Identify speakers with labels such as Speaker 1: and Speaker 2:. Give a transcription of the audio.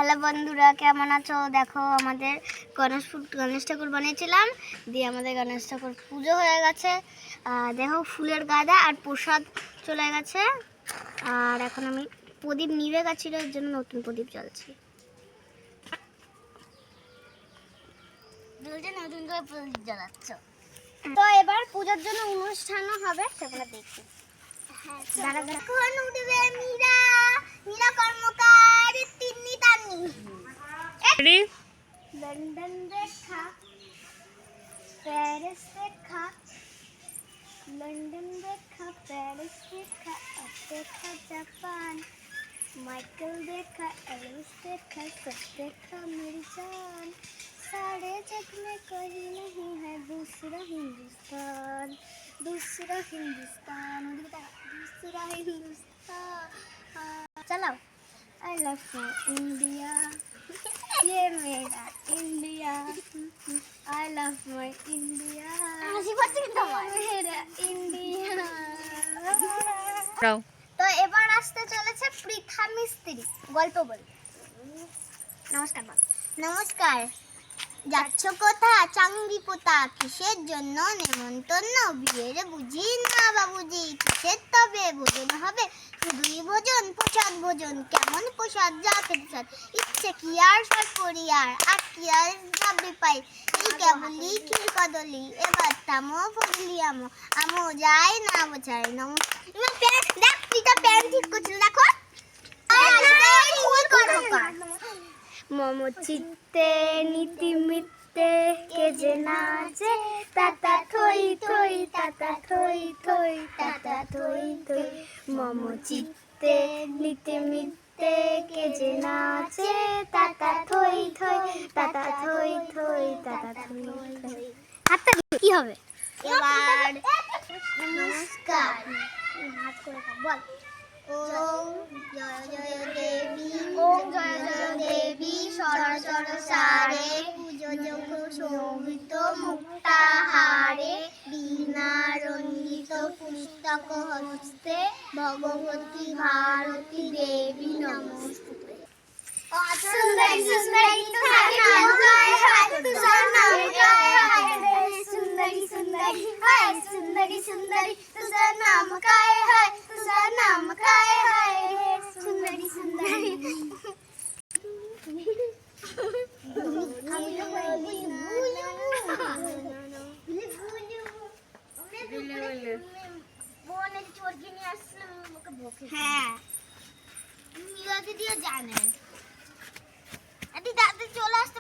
Speaker 1: Hello বন্ধুরা, কেমন আছো? দেখো আমাদের গণেশ ঠাকুর বানিয়েছিলাম, দিয়ে আমাদের গণেশ ঠাকুর পুজো হয়ে গেছে। দেখো ফুলের গাদা আর প্রসাদ চলে গেছে। আর এখন আমি প্রদীপ নিভে গেছিল, এর জন্য নতুন প্রদীপ জ্বলছে। নতুন করে প্রদীপ জ্বালাচ্ছ। তো এবার পুজোর জন্য অনুষ্ঠানও হবে, সেগুলো দেখি। কখন উঠবে মীরা? মীরা কর্মকার তিন্নি তান্নি। লন্ডন দেখা, প্যারিস দেখা, লন্ডন দেখা, প্যারিস দেখা, দেখা জাপান, माइकल देखा, एलिस देखा, सब देखा मेरी जान। सारे जग में कहीं नहीं है दूसरा हिंदुस्तान, दूसरा हिंदुस्तान, दूसरा हिंदुस्तान। चलो, I love my India, ये मेरा India, I love my India, मेरा इंडिया। তো এবার আসতে চলেছে পৃথা মিস্ত্রি, গল্প বলবে। নমস্কার বল। নমস্কার। যাচ্ছ কোথা চাঙ্গি পোতা, কিসের জন্য নেমন্তন্ন? বিয়ের বুঝি না বাবুজি, কিসের তবে ভোজন হবে? শুধুই ভোজন, প্রসাদ ভোজন, কেমন প্রসাদ যা খেতে চান। ইচ্ছে কি আর সব করিয়ার, আর কি আর ভাববে পাই, এই কেবলই ক্ষীর কদলি, এবার থামো ফজলি আমো, আমো যাই না বোঝাই। দেখ পিতা প্যান্ট ঠিক করছিল, দেখো। মম চিত্তে নীতি মিত্তে কে যে নাচে, তাতা থই থই, তাতা থই থই, তাতা থই থই। মম চিত্তে নীতি মিত্তে কে যে নাচে, তাতা থই থই, তাতা থই থই, তাতা থই থই। হাতটা কি হবে এবার? নমস্কার। হাত করে বল। ওম জয় জয় দেবী, ওম জয় জয় দেবী, সরসর সারে, পুজো যোগ শোভিত মুক্তাহারে, বীণা রঞ্জিত পুস্তক হস্তে, ভগবতী ভারতী দেবী নমস্তুতে। সুন্দরী সুন্দরী तुझा नाम काय है, तुझा नाम काय है, सुंदरी सुंदरी हाय, सुंदरी सुंदरी तुझा नाम काय है, तुझा नाम काय है, सुंदरी सुंदरी